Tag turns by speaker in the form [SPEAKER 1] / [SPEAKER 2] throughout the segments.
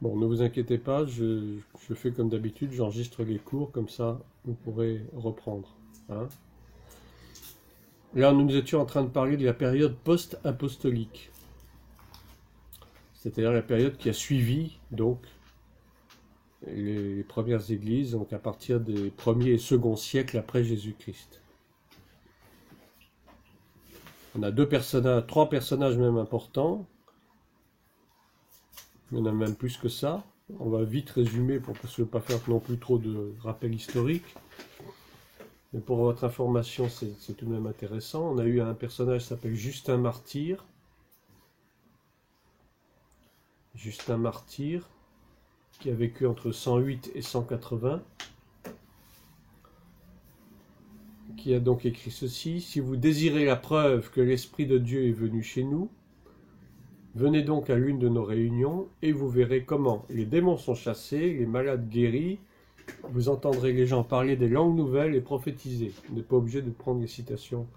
[SPEAKER 1] Bon, ne vous inquiétez pas, je fais comme d'habitude, j'enregistre les cours, comme ça vous pourrez reprendre. Hein. Là, nous étions en train de parler de la période post-apostolique, c'est-à-dire la période qui a suivi donc les premières églises, donc à partir des premiers et seconds siècles après Jésus-Christ. On a trois personnages même importants. Il y en a même plus que ça. On va vite résumer pour ne pas faire non plus trop de rappel historique. Mais pour votre information, c'est tout de même intéressant. On a eu un personnage qui s'appelle Justin Martyr. Justin Martyr, qui a vécu entre 108 et 180. Qui a donc écrit ceci: si vous désirez la preuve que l'Esprit de Dieu est venu chez nous, venez donc à l'une de nos réunions et vous verrez comment les démons sont chassés, les malades guéris, vous entendrez les gens parler des langues nouvelles et prophétiser. Vous n'êtes pas obligé de prendre les citations.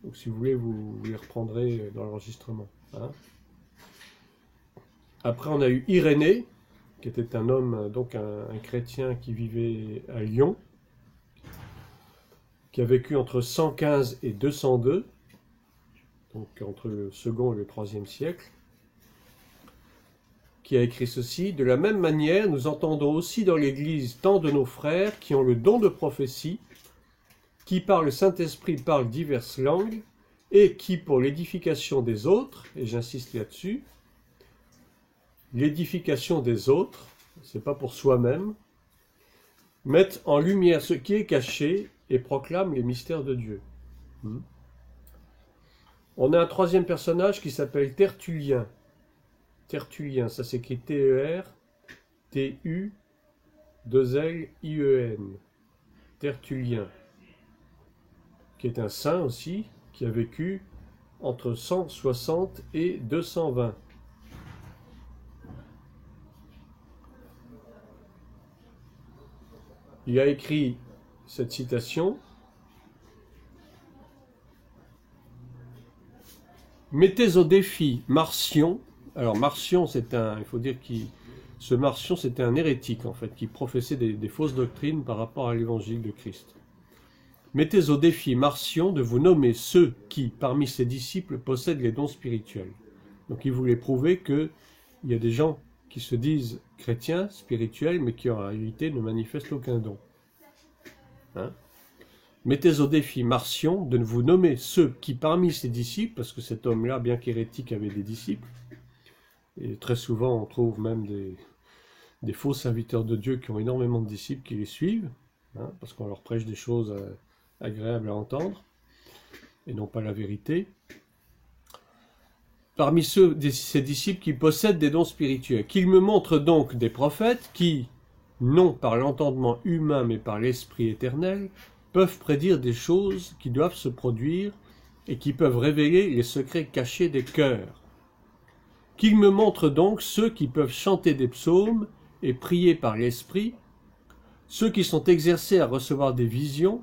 [SPEAKER 1] Donc si vous voulez, vous les reprendrez dans l'enregistrement. Hein. Après, on a eu Irénée, qui était un homme, donc un chrétien qui vivait à Lyon, qui a vécu entre 115 et 202, donc entre le second et le troisième siècle, qui a écrit ceci: de la même manière, nous entendons aussi dans l'Église tant de nos frères qui ont le don de prophétie, qui par le Saint-Esprit parlent diverses langues, et qui, pour l'édification des autres, et j'insiste là-dessus, l'édification des autres, c'est pas pour soi-même, mettent en lumière ce qui est caché et proclament les mystères de Dieu. On a un troisième personnage qui s'appelle Tertullien. Tertullien, ça s'écrit T-E-R-T-U-2-L-I-E-N. Tertullien, qui est un saint aussi, qui a vécu entre 160 et 220. Il a écrit cette citation: mettez au défi Marcion. Alors Marcion, il faut dire ce Marcion, c'était un hérétique en fait, qui professait des fausses doctrines par rapport à l'évangile de Christ. Mettez au défi Marcion de vous nommer ceux qui, parmi ses disciples, possèdent les dons spirituels. Donc il voulait prouver qu'il y a des gens qui se disent chrétiens, spirituels, mais qui en réalité ne manifestent aucun don. Hein? Mettez au défi Marcion de vous nommer ceux qui, parmi ses disciples, parce que cet homme-là, bien qu'hérétique, avait des disciples, et très souvent on trouve même des faux serviteurs de Dieu qui ont énormément de disciples qui les suivent, hein, parce qu'on leur prêche des choses agréables à entendre, et non pas la vérité. Parmi ces disciples qui possèdent des dons spirituels, qu'il me montre donc des prophètes qui, non par l'entendement humain mais par l'Esprit éternel, peuvent prédire des choses qui doivent se produire et qui peuvent révéler les secrets cachés des cœurs. Qu'il me montre donc ceux qui peuvent chanter des psaumes et prier par l'Esprit, ceux qui sont exercés à recevoir des visions,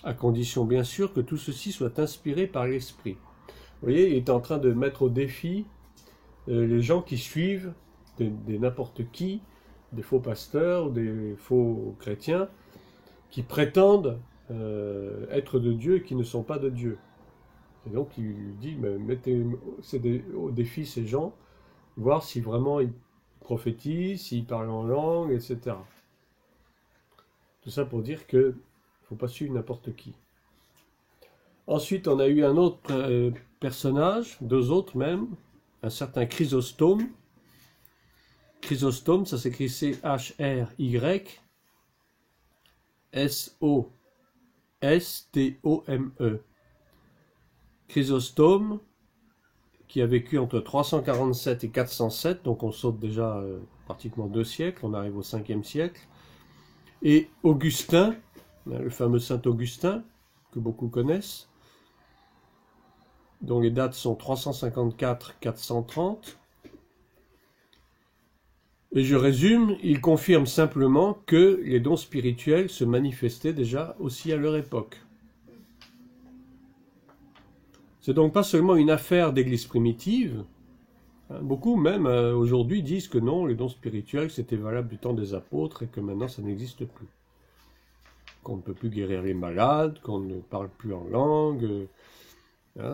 [SPEAKER 1] à condition bien sûr que tout ceci soit inspiré par l'Esprit. Vous voyez, il est en train de mettre au défi les gens qui suivent des n'importe qui, des faux pasteurs, des faux chrétiens, qui prétendent être de Dieu et qui ne sont pas de Dieu. Et donc il dit, mettez au défi ces gens, voir si vraiment ils prophétisent, s'ils parlent en langue, etc. Tout ça pour dire qu'il ne faut pas suivre n'importe qui. Ensuite, on a eu un autre personnage, deux autres même, un certain Chrysostome. Chrysostome, ça s'écrit C-H-R-Y-S-O-S-T-O-M-E. Chrysostome, qui a vécu entre 347 et 407, donc on saute déjà pratiquement 2 siècles, on arrive au 5e siècle. Et Augustin, le fameux saint Augustin, que beaucoup connaissent, dont les dates sont 354-430. Et je résume, il confirme simplement que les dons spirituels se manifestaient déjà aussi à leur époque. C'est donc pas seulement une affaire d'église primitive, Beaucoup même aujourd'hui disent que non, les dons spirituels c'était valable du temps des apôtres et que maintenant ça n'existe plus. Qu'on ne peut plus guérir les malades, qu'on ne parle plus en langue.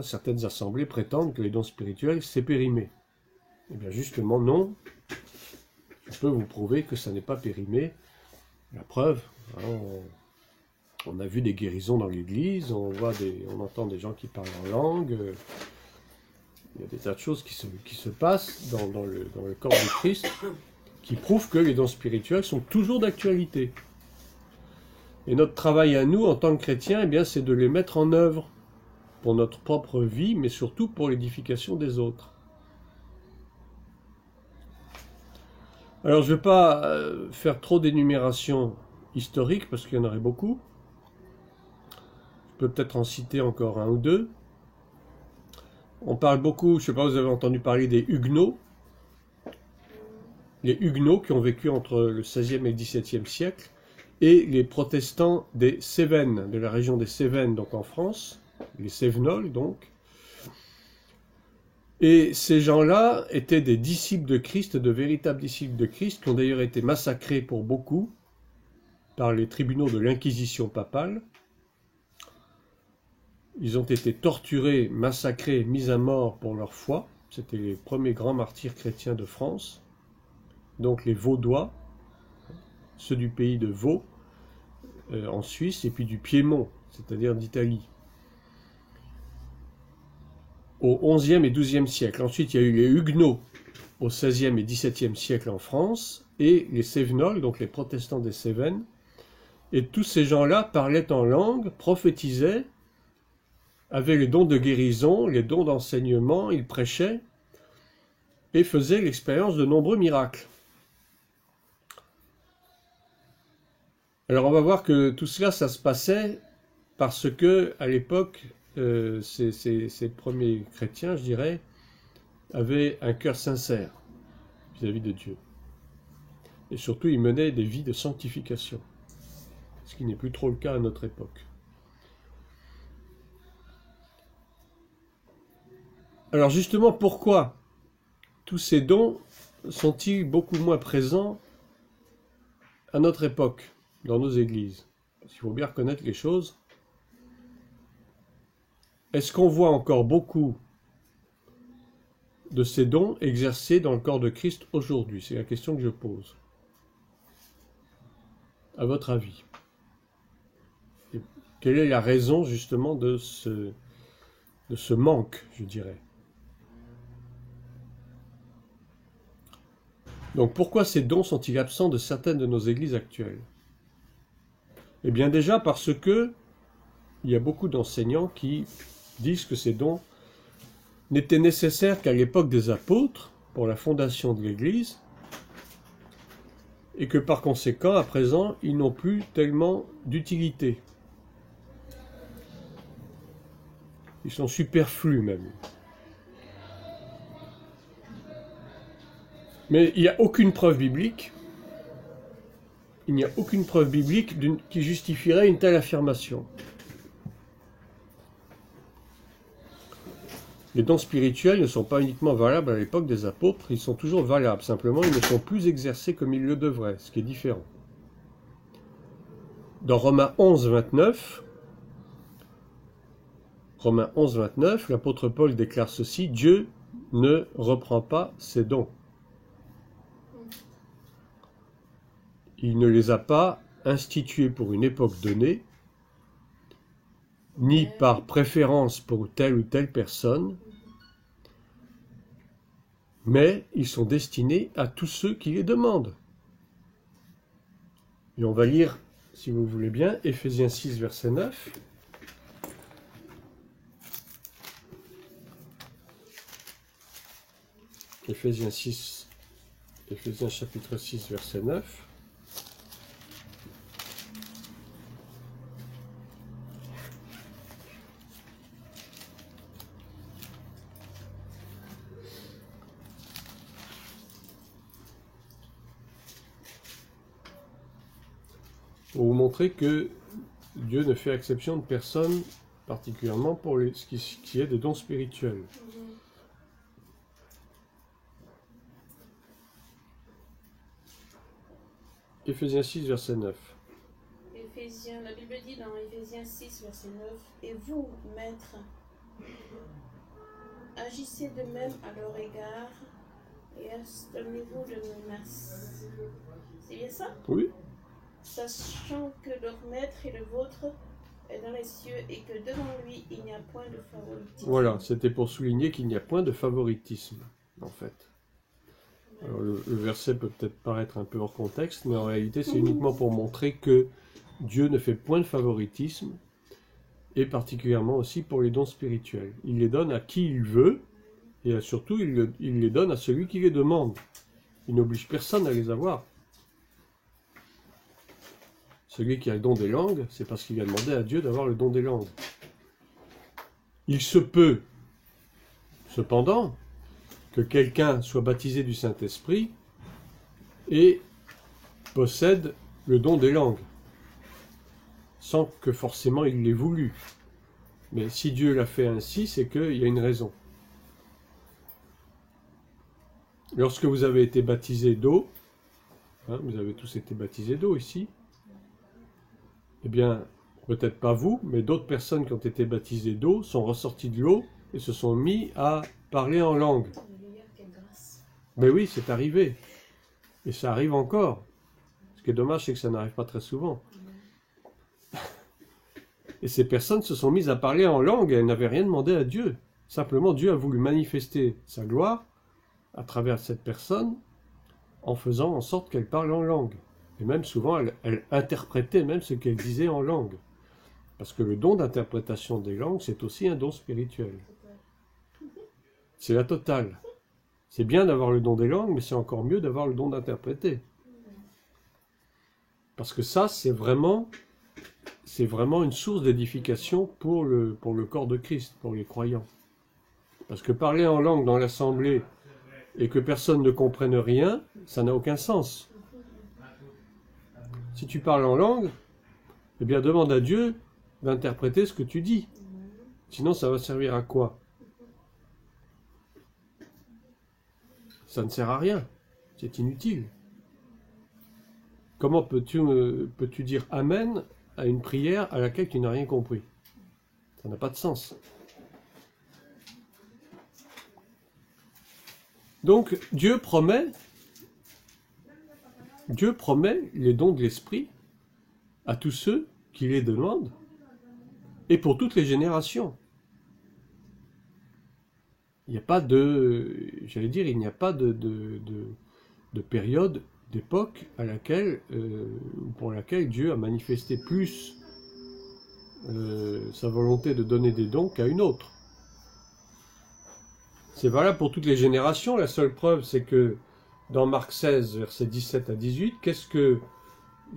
[SPEAKER 1] Certaines assemblées prétendent que les dons spirituels c'est périmé. Eh bien justement non, je peux vous prouver que ça n'est pas périmé. La preuve, on a vu des guérisons dans l'église, on entend des gens qui parlent en langue. Il y a des tas de choses qui se passent dans le corps de Christ qui prouvent que les dons spirituels sont toujours d'actualité. Et notre travail à nous, en tant que chrétiens, eh bien, c'est de les mettre en œuvre pour notre propre vie, mais surtout pour l'édification des autres. Alors, je ne vais pas faire trop d'énumérations historiques, parce qu'il y en aurait beaucoup. Je peux peut-être en citer encore un ou deux. On parle beaucoup, je ne sais pas, vous avez entendu parler des Huguenots. Les Huguenots qui ont vécu entre le XVIe et le XVIIe siècle, et les protestants des Cévennes, de la région des Cévennes, donc en France, les Cévenols donc. Et ces gens-là étaient des disciples de Christ, de véritables disciples de Christ, qui ont d'ailleurs été massacrés pour beaucoup par les tribunaux de l'Inquisition papale. Ils ont été torturés, massacrés, mis à mort pour leur foi. C'était les premiers grands martyrs chrétiens de France. Donc les Vaudois, ceux du pays de Vaud, en Suisse, et puis du Piémont, c'est-à-dire d'Italie. Au XIe et XIIe siècle. Ensuite, il y a eu les Huguenots au XVIe et XVIIe siècle en France, et les Cévenols, donc les protestants des Cévennes. Et tous ces gens-là parlaient en langue, prophétisaient, avaient les dons de guérison, les dons d'enseignement, ils prêchaient, et faisaient l'expérience de nombreux miracles. Alors on va voir que tout cela, ça se passait parce que, à l'époque, ces premiers chrétiens, je dirais, avaient un cœur sincère vis-à-vis de Dieu. Et surtout, ils menaient des vies de sanctification, ce qui n'est plus trop le cas à notre époque. Alors justement, pourquoi tous ces dons sont-ils beaucoup moins présents à notre époque, dans nos églises? Parce qu'il faut bien reconnaître les choses. Est-ce qu'on voit encore beaucoup de ces dons exercés dans le corps de Christ aujourd'hui? C'est la question que je pose. À votre avis? Et quelle est la raison justement de ce manque, je dirais? Donc pourquoi ces dons sont-ils absents de certaines de nos églises actuelles? Eh bien déjà parce que il y a beaucoup d'enseignants qui disent que ces dons n'étaient nécessaires qu'à l'époque des apôtres pour la fondation de l'Église et que par conséquent, à présent, ils n'ont plus tellement d'utilité. Ils sont superflus même. Mais il n'y a aucune preuve biblique, qui justifierait une telle affirmation. Les dons spirituels ne sont pas uniquement valables à l'époque des apôtres, ils sont toujours valables, simplement ils ne sont plus exercés comme ils le devraient, ce qui est différent. Dans Romains 11, 29, l'apôtre Paul déclare ceci: Dieu ne reprend pas ses dons. Il ne les a pas institués pour une époque donnée, ni par préférence pour telle ou telle personne, mais ils sont destinés à tous ceux qui les demandent. Et on va lire, si vous voulez bien, Éphésiens 6, verset 9. Éphésiens chapitre 6, verset 9. Pour vous montrer que Dieu ne fait exception de personne, particulièrement pour ce qui est des dons spirituels. Éphésiens 6, verset 9.
[SPEAKER 2] La Bible dit dans Éphésiens 6, verset 9, « Et vous, maîtres, agissez de même à leur égard et abstenez-vous de menaces. » C'est bien ça?
[SPEAKER 1] Oui.
[SPEAKER 2] Sachant que leur maître et le vôtre est dans les cieux et que devant lui il n'y a point de favoritisme.
[SPEAKER 1] Voilà, c'était pour souligner qu'il n'y a point de favoritisme, en fait. Alors, le verset peut peut-être paraître un peu hors contexte, mais en réalité c'est uniquement pour montrer que Dieu ne fait point de favoritisme, et particulièrement aussi pour les dons spirituels. Il les donne à qui il veut, et surtout il les donne à celui qui les demande. Il n'oblige personne à les avoir. Celui qui a le don des langues, c'est parce qu'il a demandé à Dieu d'avoir le don des langues. Il se peut, cependant, que quelqu'un soit baptisé du Saint-Esprit et possède le don des langues, sans que forcément il l'ait voulu. Mais si Dieu l'a fait ainsi, c'est qu'il y a une raison. Lorsque vous avez été baptisé d'eau, vous avez tous été baptisés d'eau ici, eh bien, peut-être pas vous, mais d'autres personnes qui ont été baptisées d'eau sont ressorties de l'eau et se sont mis à parler en langue. Mais oui, c'est arrivé. Et ça arrive encore. Ce qui est dommage, c'est que ça n'arrive pas très souvent. Et ces personnes se sont mises à parler en langue et elles n'avaient rien demandé à Dieu. Simplement, Dieu a voulu manifester sa gloire à travers cette personne en faisant en sorte qu'elle parle en langue. Et même souvent, elle interprétait même ce qu'elle disait en langue. Parce que le don d'interprétation des langues, c'est aussi un don spirituel. C'est la totale. C'est bien d'avoir le don des langues, mais c'est encore mieux d'avoir le don d'interpréter. Parce que ça, c'est vraiment une source d'édification pour le corps de Christ, pour les croyants. Parce que parler en langue dans l'assemblée et que personne ne comprenne rien, ça n'a aucun sens. Si tu parles en langue, eh bien demande à Dieu d'interpréter ce que tu dis. Sinon, ça va servir à quoi? Ça ne sert à rien. C'est inutile. Comment peux-tu dire Amen à une prière à laquelle tu n'as rien compris? Ça n'a pas de sens. Donc, Dieu promet les dons de l'Esprit à tous ceux qui les demandent et pour toutes les générations. Il n'y a pas il n'y a pas de période, d'époque pour laquelle Dieu a manifesté plus sa volonté de donner des dons qu'à une autre. C'est valable pour toutes les générations. La seule preuve, c'est que dans Marc 16, versets 17 à 18, qu'est-ce que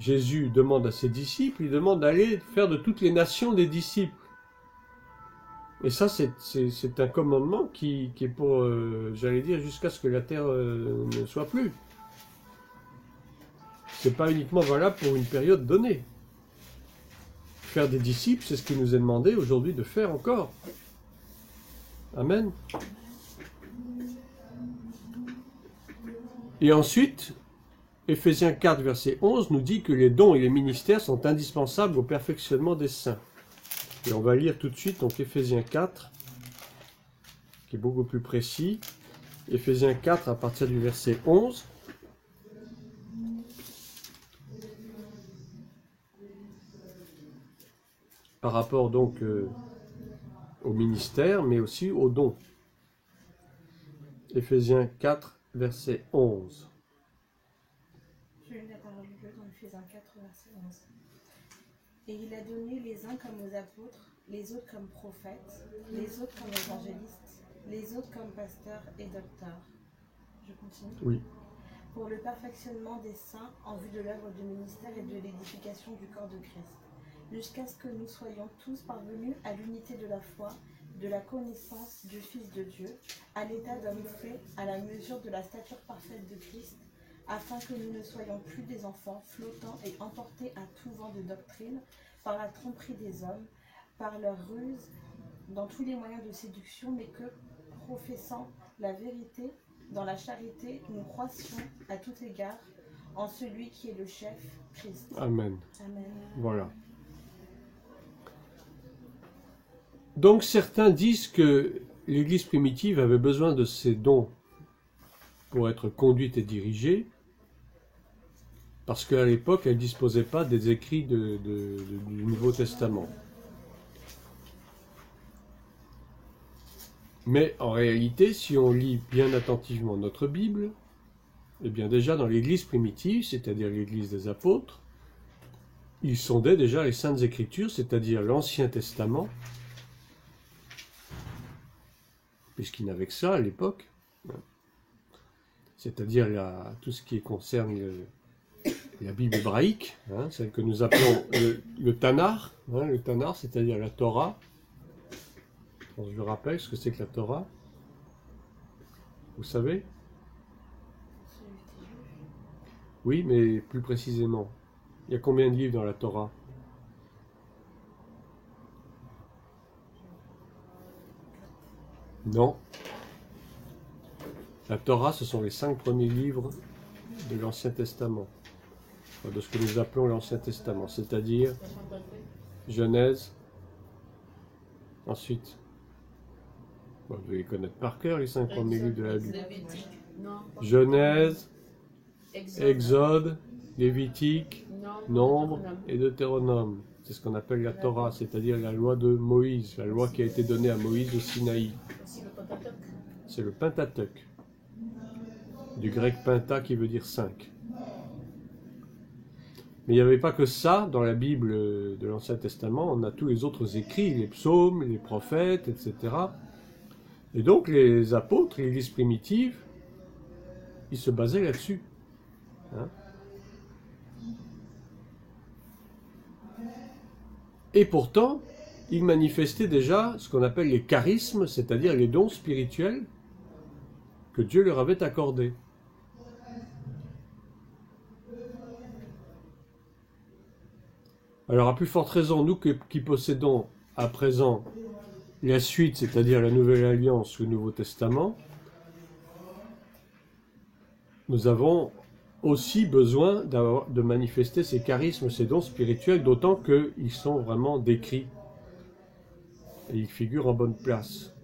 [SPEAKER 1] Jésus demande à ses disciples? Il demande d'aller faire de toutes les nations des disciples. Et ça, c'est un commandement qui est pour, j'allais dire, jusqu'à ce que la terre ne soit plus. C'est pas uniquement valable pour une période donnée. Faire des disciples, c'est ce qui nous est demandé aujourd'hui de faire encore. Amen. Et ensuite, Éphésiens 4, verset 11 nous dit que les dons et les ministères sont indispensables au perfectionnement des saints. Et on va lire tout de suite donc Éphésiens 4, qui est beaucoup plus précis. Éphésiens 4 à partir du verset 11. Par rapport donc au ministère, mais aussi aux dons. Éphésiens 4, verset 11.
[SPEAKER 3] Je lis la parole de Dieu dans Éphésiens 4, verset 11. Et il a donné les uns comme aux apôtres, les autres comme prophètes, les autres comme évangélistes, les autres comme pasteurs et docteurs. Je continue.
[SPEAKER 1] Oui.
[SPEAKER 3] Pour le perfectionnement des saints en vue de l'œuvre du ministère et de l'édification du corps de Christ, jusqu'à ce que nous soyons tous parvenus à l'unité de la foi, de la connaissance du Fils de Dieu, à l'état d'homme fait à la mesure de la stature parfaite de Christ, afin que nous ne soyons plus des enfants flottants et emportés à tout vent de doctrine, par la tromperie des hommes, par leur ruse, dans tous les moyens de séduction, mais que, professant la vérité, dans la charité, nous croissions à tout égard en celui qui est le chef, Christ.
[SPEAKER 1] Amen.
[SPEAKER 3] Amen.
[SPEAKER 1] Voilà. Donc certains disent que l'Église primitive avait besoin de ces dons pour être conduite et dirigée, parce qu'à l'époque, elle ne disposait pas des écrits du Nouveau Testament. Mais en réalité, si on lit bien attentivement notre Bible, eh bien déjà dans l'Église primitive, c'est-à-dire l'Église des apôtres, ils sondaient déjà les Saintes Écritures, c'est-à-dire l'Ancien Testament, puisqu'ils n'avaient que ça à l'époque, c'est-à-dire tout ce qui concerne la Bible hébraïque, celle que nous appelons le Tanakh, le Tanakh, c'est-à-dire la Torah. Je vous rappelle ce que c'est que la Torah. Vous savez? Oui, mais plus précisément. Il y a combien de livres dans la Torah? Non. La Torah, ce sont les 5 premiers livres de l'Ancien Testament, de ce que nous appelons l'Ancien Testament, c'est-à-dire Genèse, ensuite, vous devez les connaître par cœur, les 5 premiers livres de la Bible. Genèse, Exode, Lévitique, Nombre et Deutéronome. C'est ce qu'on appelle la Torah, c'est-à-dire la loi de Moïse, la loi qui a été donnée à Moïse au Sinaï. C'est le Pentateuque, du grec penta qui veut dire 5. Mais il n'y avait pas que ça dans la Bible de l'Ancien Testament, on a tous les autres écrits, les psaumes, les prophètes, etc. Et donc les apôtres, l'Église primitive, ils se basaient là-dessus. Et pourtant, ils manifestaient déjà ce qu'on appelle les charismes, c'est-à-dire les dons spirituels que Dieu leur avait accordés. Alors à plus forte raison, nous qui possédons à présent la suite, c'est-à-dire la Nouvelle Alliance, le Nouveau Testament, nous avons aussi besoin de manifester ces charismes, ces dons spirituels, d'autant qu'ils sont vraiment décrits et ils figurent en bonne place.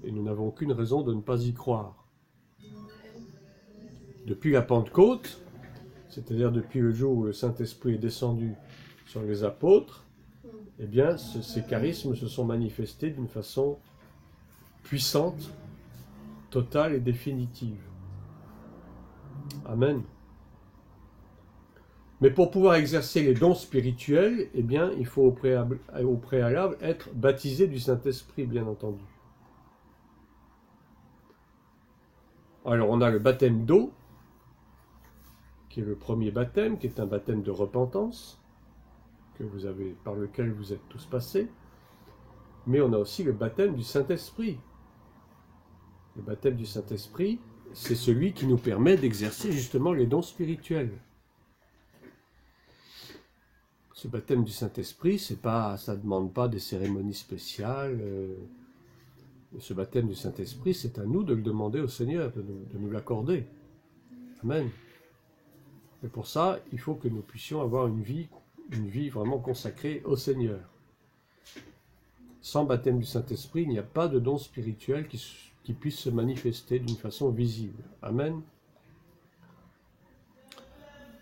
[SPEAKER 1] Et nous n'avons aucune raison de ne pas y croire. Depuis la Pentecôte, c'est-à-dire depuis le jour où le Saint-Esprit est descendu sur les apôtres, eh bien, ces charismes se sont manifestés d'une façon puissante, totale et définitive. Amen. Mais pour pouvoir exercer les dons spirituels, eh bien, il faut au préalable être baptisé du Saint-Esprit, bien entendu. Alors, on a le baptême d'eau, qui est le premier baptême, qui est un baptême de repentance, par lequel vous êtes tous passés. Mais on a aussi le baptême du Saint-Esprit. Le baptême du Saint-Esprit, c'est celui qui nous permet d'exercer justement les dons spirituels. Ce baptême du Saint-Esprit, ça ne demande pas des cérémonies spéciales. Ce baptême du Saint-Esprit, c'est à nous de le demander au Seigneur, de nous l'accorder. Amen. Et pour ça, il faut que nous puissions avoir une vie vraiment consacrée au Seigneur. Sans baptême du Saint-Esprit, il n'y a pas de don spirituel qui puisse se manifester d'une façon visible. Amen.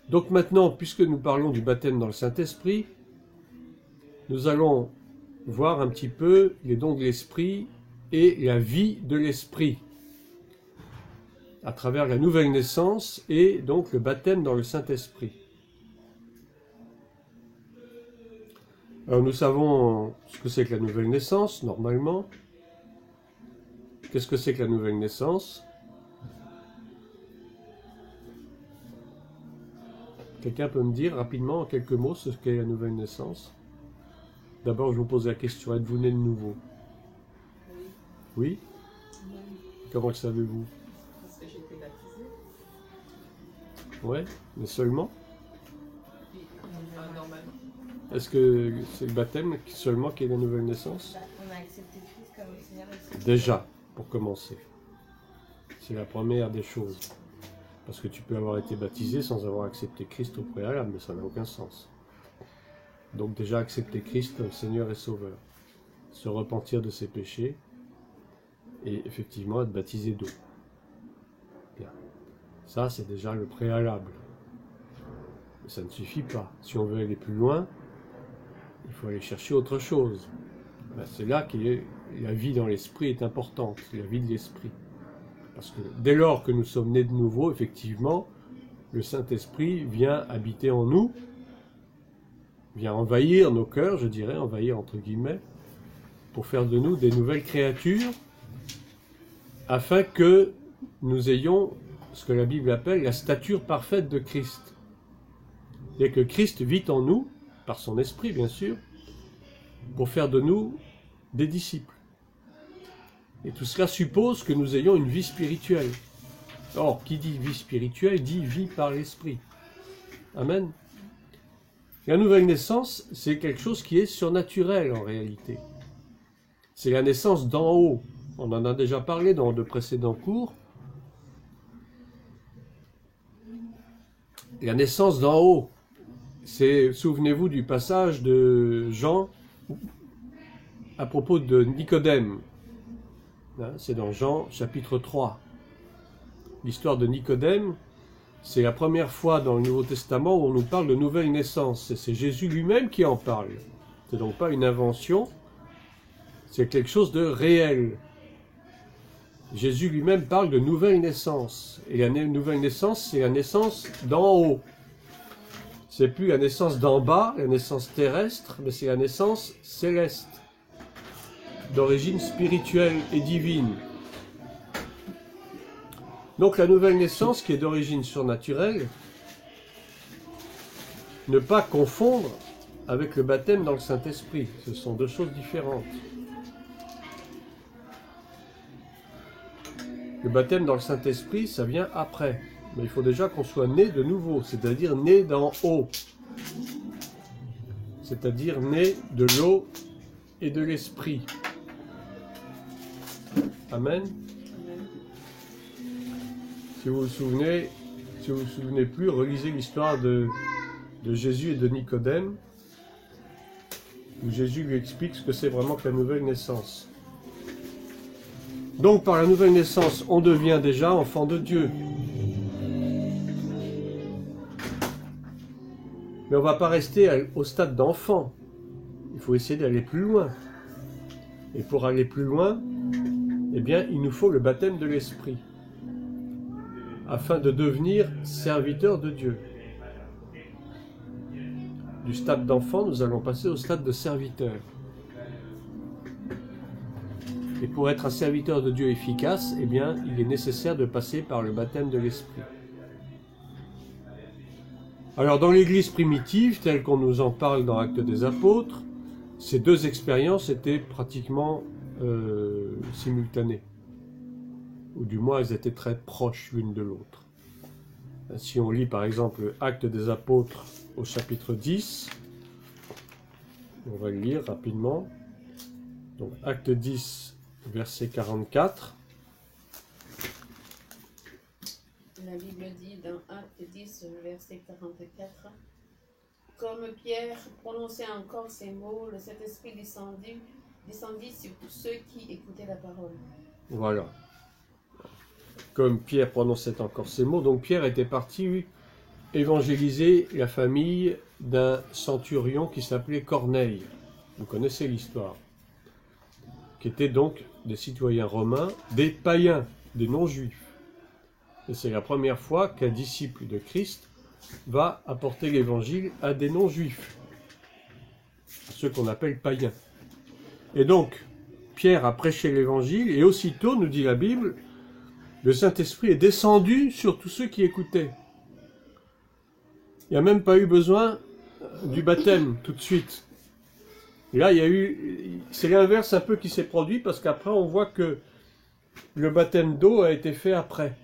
[SPEAKER 1] Donc maintenant, puisque nous parlons du baptême dans le Saint-Esprit, nous allons voir un petit peu les dons de l'Esprit et la vie de l'Esprit à travers la nouvelle naissance et donc le baptême dans le Saint-Esprit. Alors nous savons ce que c'est que la nouvelle naissance, normalement. Qu'est-ce que c'est que la nouvelle naissance? Quelqu'un peut me dire rapidement, en quelques mots, ce qu'est la nouvelle naissance? D'abord, je vous pose la question, êtes-vous né de nouveau? Oui. Comment le savez-vous?
[SPEAKER 4] Parce que j'ai été baptisée.
[SPEAKER 1] Ouais, mais seulement?
[SPEAKER 4] Normalement.
[SPEAKER 1] Est-ce que c'est le baptême seulement qui est la nouvelle naissance?
[SPEAKER 3] On a accepté Christ comme le Seigneur et Sauveur.
[SPEAKER 1] Déjà, pour commencer. C'est la première des choses. Parce que tu peux avoir été baptisé sans avoir accepté Christ au préalable, mais ça n'a aucun sens. Donc déjà accepter Christ comme Seigneur et Sauveur, se repentir de ses péchés, et effectivement être baptisé d'eau. Bien. Ça, c'est déjà le préalable. Mais ça ne suffit pas. Si on veut aller plus loin, il faut aller chercher autre chose. Ben, c'est là que la vie dans l'esprit est importante, la vie de l'esprit. Parce que dès lors que nous sommes nés de nouveau, effectivement, le Saint-Esprit vient habiter en nous, vient envahir nos cœurs, je dirais, envahir entre guillemets, pour faire de nous des nouvelles créatures, afin que nous ayons ce que la Bible appelle la stature parfaite de Christ. Et que Christ vit en nous, par son esprit bien sûr, pour faire de nous des disciples. Et tout cela suppose que nous ayons une vie spirituelle. Or, qui dit vie spirituelle, dit vie par l'esprit. Amen. La nouvelle naissance, c'est quelque chose qui est surnaturel en réalité. C'est la naissance d'en haut. On en a déjà parlé dans de précédents cours. La naissance d'en haut, c'est, souvenez-vous du passage de Jean à propos de Nicodème. C'est dans Jean chapitre 3. L'histoire de Nicodème, c'est la première fois dans le Nouveau Testament où on nous parle de nouvelle naissance. Et c'est Jésus lui-même qui en parle. C'est donc pas une invention, c'est quelque chose de réel. Jésus lui-même parle de nouvelle naissance. Et la nouvelle naissance, c'est la naissance d'en haut. C'est plus la naissance d'en bas, la naissance terrestre, mais c'est la naissance céleste, d'origine spirituelle et divine. Donc la nouvelle naissance, qui est d'origine surnaturelle, ne pas confondre avec le baptême dans le Saint-Esprit. Ce sont deux choses différentes. Le baptême dans le Saint-Esprit, ça vient après. Mais il faut déjà qu'on soit né de nouveau, c'est-à-dire né d'en haut. C'est-à-dire né de l'eau et de l'Esprit. Amen. Si vous vous souvenez plus, relisez l'histoire de Jésus et de Nicodème, où Jésus lui explique ce que c'est vraiment que la nouvelle naissance. Donc, par la nouvelle naissance, on devient déjà enfant de Dieu. Mais on ne va pas rester au stade d'enfant. Il faut essayer d'aller plus loin. Et pour aller plus loin, eh bien, il nous faut le baptême de l'Esprit, afin de devenir serviteur de Dieu. Du stade d'enfant, nous allons passer au stade de serviteur. Et pour être un serviteur de Dieu efficace, eh bien, il est nécessaire de passer par le baptême de l'Esprit. Alors, dans l'Église primitive, telle qu'on nous en parle dans Actes des Apôtres, ces deux expériences étaient pratiquement simultanées. Ou du moins, elles étaient très proches l'une de l'autre. Si on lit par exemple Actes des Apôtres au chapitre 10, on va le lire rapidement. Donc Acte 10, verset 44.
[SPEAKER 2] La Bible dit dans Acte 10, verset 44, « Comme Pierre prononçait encore ces mots, le Saint-Esprit descendit sur tous ceux qui écoutaient la parole. »
[SPEAKER 1] Voilà. Comme Pierre prononçait encore ces mots, donc Pierre était parti évangéliser la famille d'un centurion qui s'appelait Corneille. Vous connaissez l'histoire. Qui étaient donc des citoyens romains, des païens, des non-juifs. Et c'est la première fois qu'un disciple de Christ va apporter l'évangile à des non-juifs, ceux qu'on appelle païens. Et donc, Pierre a prêché l'évangile, et aussitôt, nous dit la Bible, le Saint-Esprit est descendu sur tous ceux qui écoutaient. Il n'y a même pas eu besoin du baptême tout de suite. Et là, c'est l'inverse un peu qui s'est produit, parce qu'après, on voit que le baptême d'eau a été fait après.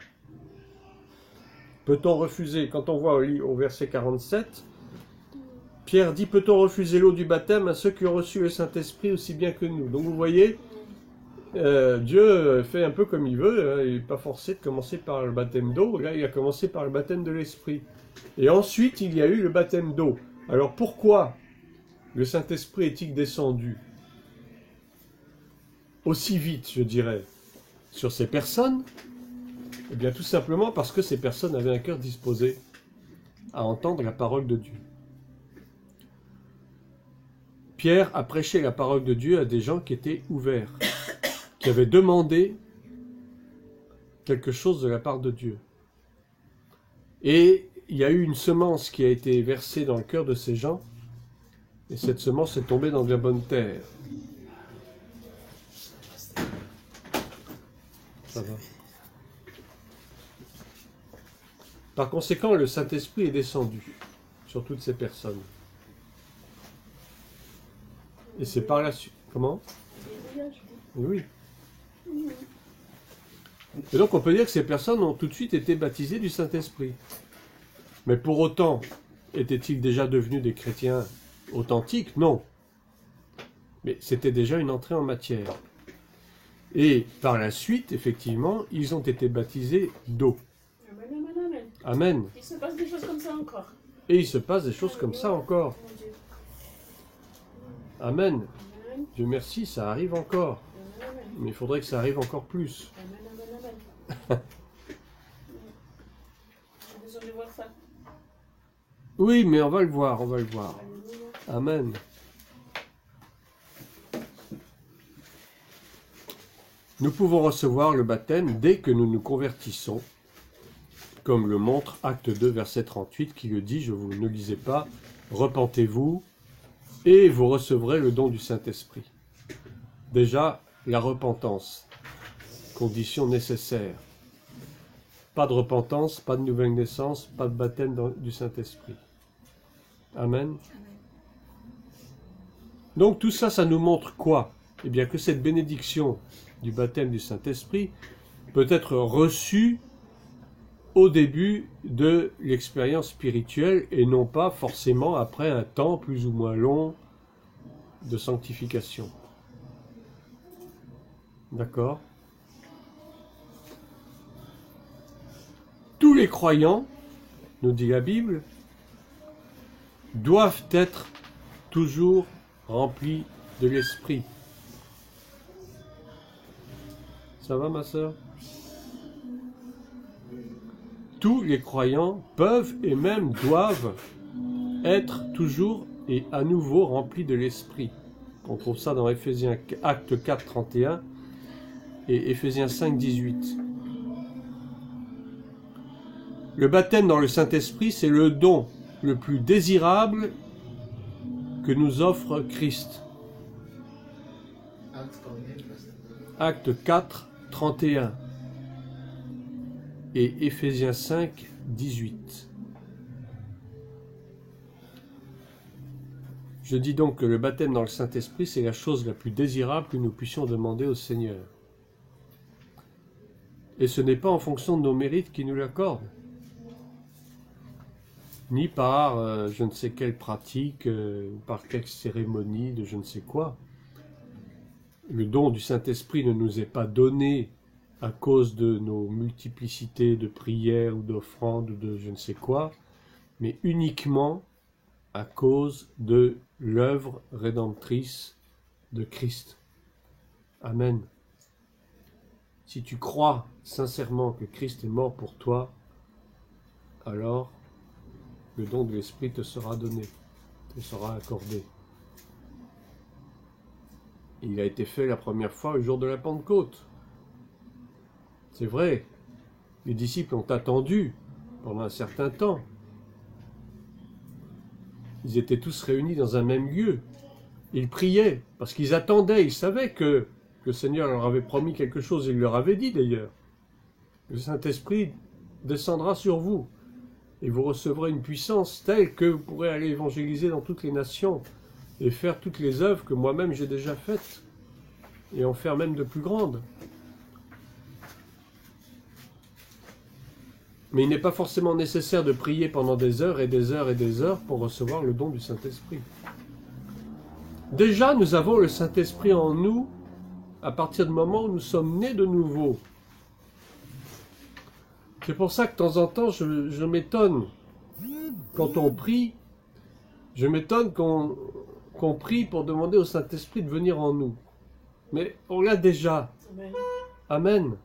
[SPEAKER 1] Peut-on refuser, quand on voit au verset 47, Pierre dit, peut-on refuser l'eau du baptême à ceux qui ont reçu le Saint-Esprit aussi bien que nous? Donc vous voyez, Dieu fait un peu comme il veut, hein. Il n'est pas forcé de commencer par le baptême d'eau. Là, il a commencé par le baptême de l'Esprit. Et ensuite, il y a eu le baptême d'eau. Alors pourquoi le Saint-Esprit est-il descendu aussi vite, je dirais, sur ces personnes? Eh bien, tout simplement parce que ces personnes avaient un cœur disposé à entendre la parole de Dieu. Pierre a prêché la parole de Dieu à des gens qui étaient ouverts, qui avaient demandé quelque chose de la part de Dieu. Et il y a eu une semence qui a été versée dans le cœur de ces gens, et cette semence est tombée dans de la bonne terre. Ça va. Par conséquent, le Saint-Esprit est descendu sur toutes ces personnes. Et c'est par la suite. Comment? Oui. Et donc on peut dire que ces personnes ont tout de suite été baptisées du Saint-Esprit. Mais pour autant, étaient-ils déjà devenus des chrétiens authentiques? Non. Mais c'était déjà une entrée en matière. Et par la suite, effectivement, ils ont été baptisés d'eau.
[SPEAKER 2] Amen, amen, amen.
[SPEAKER 1] Amen.
[SPEAKER 2] Il se passe des choses comme ça encore.
[SPEAKER 1] Et il se passe des choses comme ça encore.
[SPEAKER 2] Mon Dieu.
[SPEAKER 1] Amen.
[SPEAKER 2] Amen,
[SPEAKER 1] Dieu merci, ça arrive encore.
[SPEAKER 2] amen, amen.
[SPEAKER 1] Mais il faudrait que ça arrive encore plus.
[SPEAKER 2] Amen, amen, amen. J'ai besoin de voir ça.
[SPEAKER 1] Oui, mais on va le voir, on va le voir.
[SPEAKER 2] Alléluia.
[SPEAKER 1] Amen. Nous pouvons recevoir le baptême dès que nous nous convertissons, comme le montre Acte 2, verset 38, qui le dit, je vous ne lisais pas, repentez-vous et vous recevrez le don du Saint-Esprit. Déjà, la repentance, condition nécessaire. Pas de repentance, pas de nouvelle naissance, pas de baptême du Saint-Esprit. Amen. Donc tout ça, ça nous montre quoi? Eh bien que cette bénédiction du baptême du Saint-Esprit peut être reçue au début de l'expérience spirituelle et non pas forcément après un temps plus ou moins long de sanctification. D'accord? Tous les croyants, nous dit la Bible, doivent être toujours remplis de l'Esprit. Ça va, ma sœur? Tous les croyants peuvent et même doivent être toujours et à nouveau remplis de l'Esprit. On trouve ça dans Éphésiens, Acte 4, 31 et Éphésiens 5, 18. Le baptême dans le Saint-Esprit, c'est le don le plus désirable que nous offre Christ. Acte 4, 31 et Éphésiens 5, 18. Je dis donc que le baptême dans le Saint-Esprit, c'est la chose la plus désirable que nous puissions demander au Seigneur. Et ce n'est pas en fonction de nos mérites qu'il nous l'accorde, ni par je ne sais quelle pratique, par quelle cérémonie de je ne sais quoi. Le don du Saint-Esprit ne nous est pas donné à cause de nos multiplicités de prières ou d'offrandes ou de je ne sais quoi, mais uniquement à cause de l'œuvre rédemptrice de Christ. Amen. Si tu crois sincèrement que Christ est mort pour toi, alors le don de l'Esprit te sera donné, te sera accordé. Il a été fait la première fois le jour de la Pentecôte. C'est vrai, les disciples ont attendu pendant un certain temps. Ils étaient tous réunis dans un même lieu. Ils priaient, parce qu'ils attendaient, ils savaient que le Seigneur leur avait promis quelque chose, il leur avait dit d'ailleurs. Le Saint-Esprit descendra sur vous, et vous recevrez une puissance telle que vous pourrez aller évangéliser dans toutes les nations, et faire toutes les œuvres que moi-même j'ai déjà faites, et en faire même de plus grandes. Mais il n'est pas forcément nécessaire de prier pendant des heures et des heures et des heures pour recevoir le don du Saint-Esprit. Déjà, nous avons le Saint-Esprit en nous à partir du moment où nous sommes nés de nouveau. C'est pour ça que de temps en temps, je m'étonne, quand on prie, je m'étonne qu'on prie pour demander au Saint-Esprit de venir en nous. Mais on l'a déjà.
[SPEAKER 2] Amen.
[SPEAKER 1] Amen.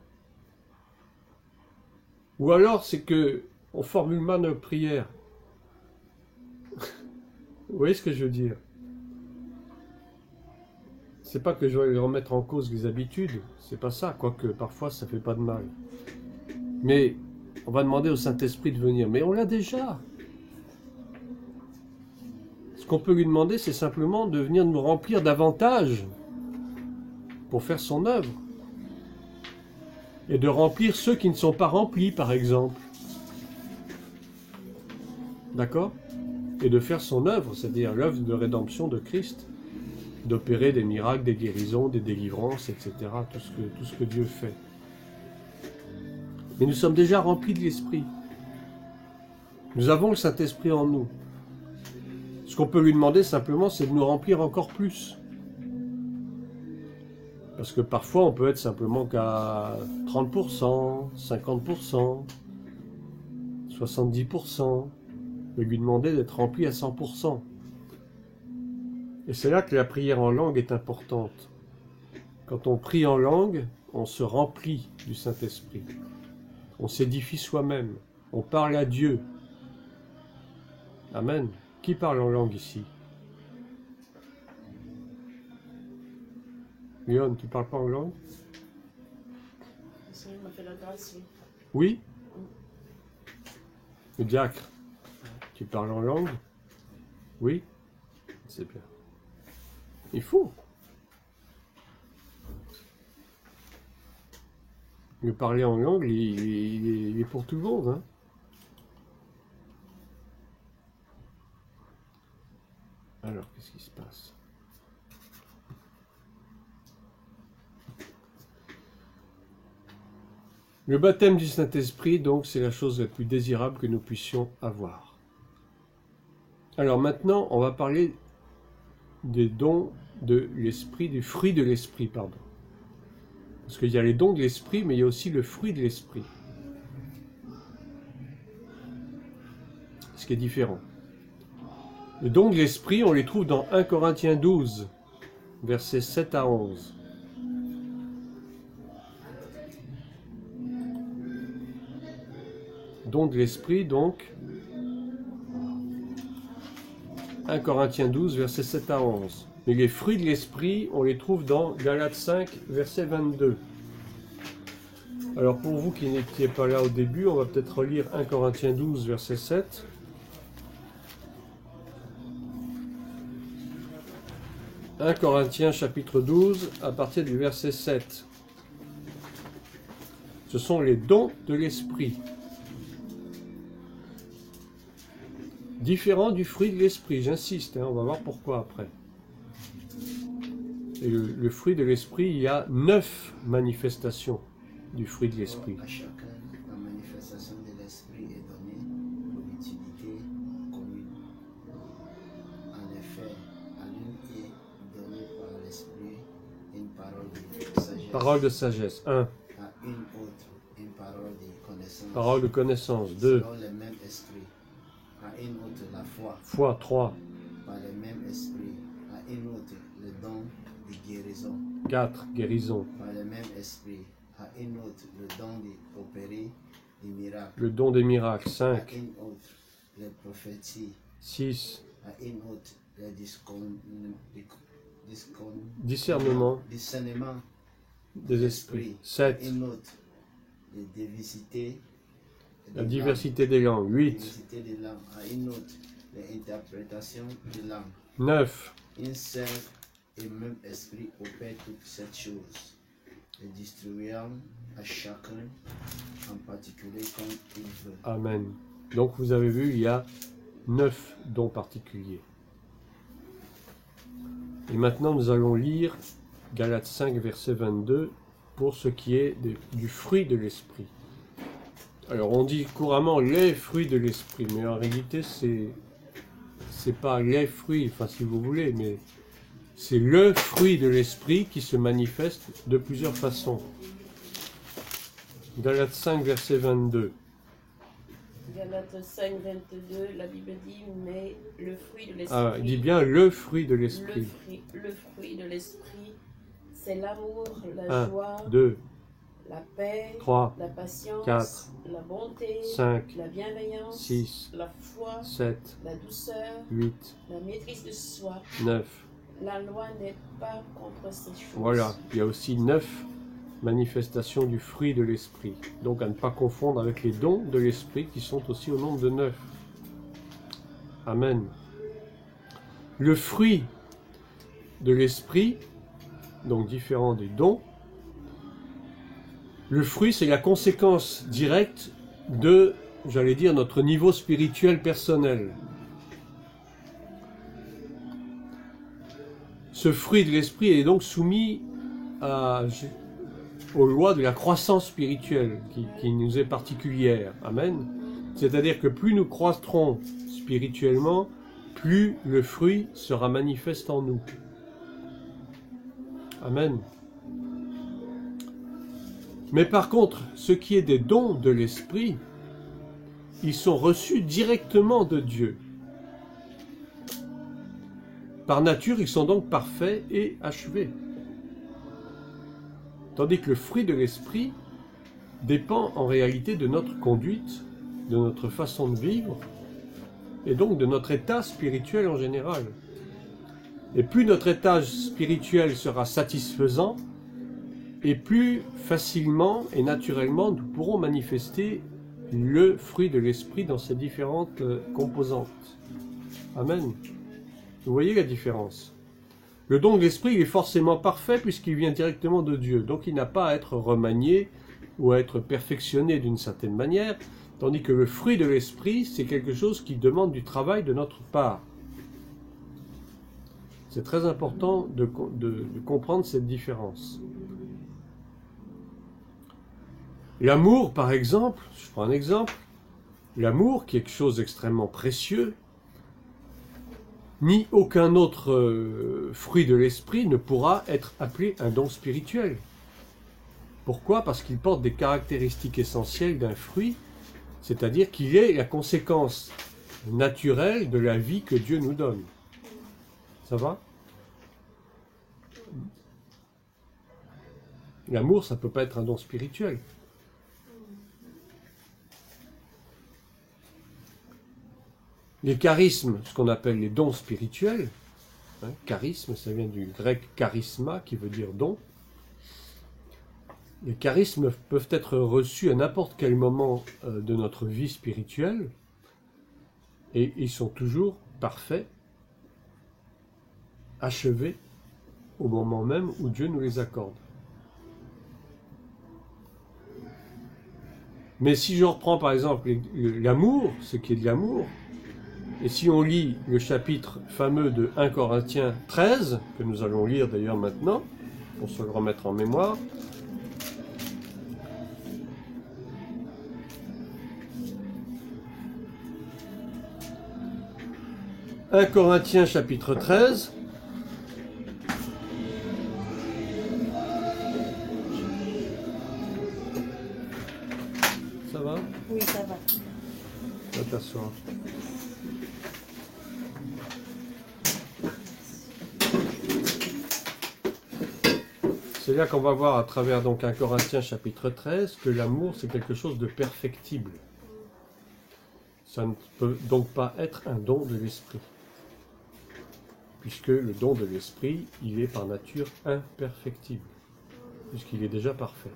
[SPEAKER 1] Ou alors c'est que on formule mal notre prière. Vous voyez ce que je veux dire? C'est pas que je vais remettre en cause les habitudes, c'est pas ça, quoique parfois ça fait pas de mal. Mais on va demander au Saint-Esprit de venir, mais on l'a déjà. Ce qu'on peut lui demander, c'est simplement de venir nous remplir davantage pour faire son œuvre. Et de remplir ceux qui ne sont pas remplis, par exemple. D'accord? Et de faire son œuvre, c'est-à-dire l'œuvre de rédemption de Christ, d'opérer des miracles, des guérisons, des délivrances, etc., tout ce que Dieu fait. Mais nous sommes déjà remplis de l'Esprit. Nous avons le Saint-Esprit en nous. Ce qu'on peut lui demander simplement, c'est de nous remplir encore plus. Parce que parfois, on peut être simplement qu'à 30%, 50%, 70%, et lui demander d'être rempli à 100%. Et c'est là que la prière en langue est importante. Quand on prie en langue, on se remplit du Saint-Esprit. On s'édifie soi-même. On parle à Dieu. Amen. Qui parle en langue ici? Léon, tu parles pas en langue?
[SPEAKER 2] Le Seigneur m'a fait la grâce, oui.
[SPEAKER 1] Oui? Le diacre, tu parles en langue? Oui? C'est bien. Il faut. Le parler en langue, il est pour tout le monde. Hein? Alors, qu'est-ce qui se passe? Le baptême du Saint-Esprit, donc, c'est la chose la plus désirable que nous puissions avoir. Alors maintenant, on va parler des dons de l'Esprit, du fruit de l'Esprit, pardon. Parce qu'il y a les dons de l'Esprit, mais il y a aussi le fruit de l'Esprit. Ce qui est différent. Les dons de l'Esprit, on les trouve dans 1 Corinthiens 12, versets 7 à 11. Dons de l'Esprit, donc, 1 Corinthiens 12, versets 7 à 11. Mais les fruits de l'Esprit, on les trouve dans Galates 5, verset 22. Alors pour vous qui n'étiez pas là au début, on va peut-être relire 1 Corinthiens 12, verset 7. « 1 Corinthiens chapitre 12, à partir du verset 7. Ce sont les dons de l'Esprit. Différents du fruit de l'Esprit, j'insiste, on va voir pourquoi après. Et le fruit de l'Esprit, il y a 9 manifestations du fruit de l'Esprit.
[SPEAKER 5] À chacun, la manifestation de l'Esprit est donnée pour l'utilité commune. En effet, à l'une est donnée par l'Esprit une parole de sagesse.
[SPEAKER 1] Parole de sagesse, 1.
[SPEAKER 5] À une autre, une parole de connaissance.
[SPEAKER 1] Parole de connaissance, 2.
[SPEAKER 5] Selon le même esprit. À une autre, la foi.
[SPEAKER 1] Foi, 3.
[SPEAKER 5] Par le même esprit. À une autre, le don de guérison.
[SPEAKER 1] 4. Guérison.
[SPEAKER 5] Par le même esprit. À une autre, le don d'opérer des miracles.
[SPEAKER 1] Le don des miracles,
[SPEAKER 5] À
[SPEAKER 1] 5.
[SPEAKER 5] une autre, la prophétie.
[SPEAKER 1] 6.
[SPEAKER 5] À une autre, le
[SPEAKER 1] Discernement
[SPEAKER 5] discernement
[SPEAKER 1] des esprits,
[SPEAKER 5] à
[SPEAKER 1] 7.
[SPEAKER 5] une autre, la diversité
[SPEAKER 1] La diversité des langues, 8.
[SPEAKER 5] diversité des langues. À une autre, l'interprétation des langues.
[SPEAKER 1] 9.
[SPEAKER 5] Un seul et même esprit opère toutes cette choses, et distribuant à chacun en particulier comme il veut.
[SPEAKER 1] Amen. Donc vous avez vu, il y a 9 dons particuliers. Et maintenant nous allons lire Galates 5, verset 22, pour ce qui est du fruit de l'Esprit. Alors on dit couramment les fruits de l'Esprit, mais en réalité c'est pas les fruits, enfin si vous voulez, mais C'est le fruit de l'esprit qui se manifeste de plusieurs façons. Galates 5, verset 22.
[SPEAKER 2] Galates 5, 22, la Bible dit, mais le fruit de l'esprit.
[SPEAKER 1] Ah, il dit bien le fruit de l'esprit.
[SPEAKER 2] Le fruit de l'esprit, c'est l'amour, la
[SPEAKER 1] 1,
[SPEAKER 2] joie,
[SPEAKER 1] 2,
[SPEAKER 2] la paix,
[SPEAKER 1] 3,
[SPEAKER 2] la patience,
[SPEAKER 1] 4,
[SPEAKER 2] la bonté,
[SPEAKER 1] 5,
[SPEAKER 2] la bienveillance,
[SPEAKER 1] 6,
[SPEAKER 2] la foi,
[SPEAKER 1] 7,
[SPEAKER 2] la douceur,
[SPEAKER 1] 8,
[SPEAKER 2] la maîtrise de soi.
[SPEAKER 1] 9.
[SPEAKER 2] La loi n'est pas contre ces choses.
[SPEAKER 1] Voilà, il y a aussi 9 manifestations du fruit de l'esprit. Donc à ne pas confondre avec les dons de l'esprit qui sont aussi au nombre de 9. Amen. Le fruit de l'esprit, donc différent des dons, le fruit c'est la conséquence directe de, j'allais dire, notre niveau spirituel personnel. Ce fruit de l'esprit est donc soumis aux lois de la croissance spirituelle qui nous est particulière. Amen. C'est-à-dire que plus nous croîtrons spirituellement, plus le fruit sera manifeste en nous. Amen. Mais par contre, ce qui est des dons de l'esprit, ils sont reçus directement de Dieu. Par nature, ils sont donc parfaits et achevés. Tandis que le fruit de l'esprit dépend en réalité de notre conduite, de notre façon de vivre, et donc de notre état spirituel en général. Et plus notre état spirituel sera satisfaisant, et plus facilement et naturellement nous pourrons manifester le fruit de l'esprit dans ses différentes composantes. Amen. Vous voyez la différence. Le don de l'esprit il est forcément parfait puisqu'il vient directement de Dieu. Donc il n'a pas à être remanié ou à être perfectionné d'une certaine manière, tandis que le fruit de l'esprit, c'est quelque chose qui demande du travail de notre part. C'est très important de comprendre cette différence. L'amour, par exemple, je prends un exemple, l'amour qui est quelque chose d'extrêmement précieux, ni aucun autre fruit de l'esprit ne pourra être appelé un don spirituel. Pourquoi? Parce qu'il porte des caractéristiques essentielles d'un fruit, c'est-à-dire qu'il est la conséquence naturelle de la vie que Dieu nous donne. Ça va? L'amour, ça ne peut pas être un don spirituel. Les charismes, ce qu'on appelle les dons spirituels, charisme, ça vient du grec charisma, qui veut dire don. Les charismes peuvent être reçus à n'importe quel moment de notre vie spirituelle, et ils sont toujours parfaits, achevés, au moment même où Dieu nous les accorde. Mais si je reprends par exemple l'amour, ce qui est de l'amour, et si on lit le chapitre fameux de 1 Corinthiens 13, que nous allons lire d'ailleurs maintenant, pour se le remettre en mémoire, « 1 Corinthiens chapitre 13 » Ça va?
[SPEAKER 3] Oui, ça va.
[SPEAKER 1] Va t'asseoir. C'est là qu'on va voir à travers donc 1 Corinthiens chapitre 13 que l'amour c'est quelque chose de perfectible. Ça ne peut donc pas être un don de l'esprit. Puisque le don de l'esprit, il est par nature imperfectible. Puisqu'il est déjà parfait.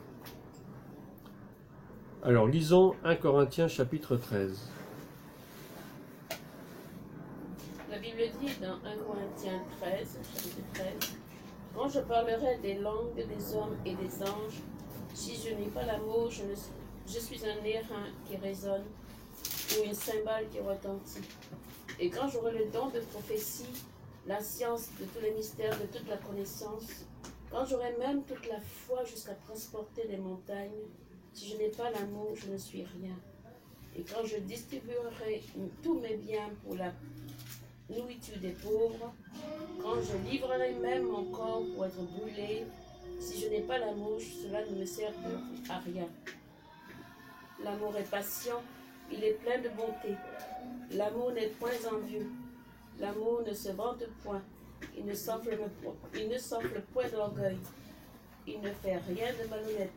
[SPEAKER 1] Alors lisons 1 Corinthiens chapitre 13.
[SPEAKER 2] La Bible dit dans 1 Corinthiens 13, chapitre 13, « Quand je parlerai des langues des hommes et des anges, si je n'ai pas l'amour, je suis un airain qui résonne ou une cymbale qui retentit. Et quand j'aurai le don de prophétie, la science de tous les mystères, de toute la connaissance, quand j'aurai même toute la foi jusqu'à transporter les montagnes, si je n'ai pas l'amour, je ne suis rien. Et quand je distribuerai tous mes biens pour la nourriture des pauvres, quand je livrerai même mon corps pour être brûlé, si je n'ai pas l'amour, cela ne me sert à rien. L'amour est patient, il est plein de bonté. L'amour n'est point envieux. L'amour ne se vante point. Il ne s'enfle point d'orgueil. Il ne fait rien de malhonnête.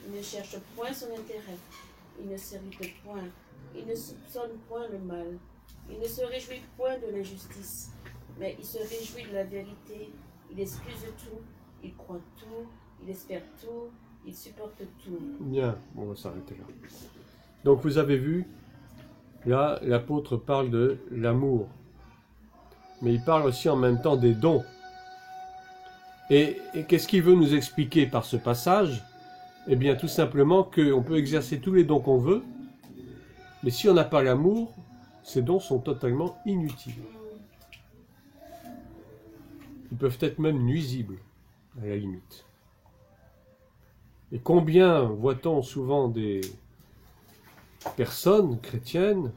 [SPEAKER 2] Il ne cherche point son intérêt. Il ne s'irrite point. Il ne soupçonne point le mal. Il ne se réjouit point de l'injustice, mais il se réjouit de la vérité. Il excuse tout, il croit tout, il espère tout, il supporte tout.
[SPEAKER 1] Bien, on va s'arrêter là. Donc vous avez vu, là, l'apôtre parle de l'amour. Mais il parle aussi en même temps des dons. Et qu'est-ce qu'il veut nous expliquer par ce passage? Eh bien, tout simplement qu'on peut exercer tous les dons qu'on veut, mais si on n'a pas l'amour, ces dons sont totalement inutiles. Ils peuvent être même nuisibles, à la limite. Et combien voit-on souvent des personnes chrétiennes,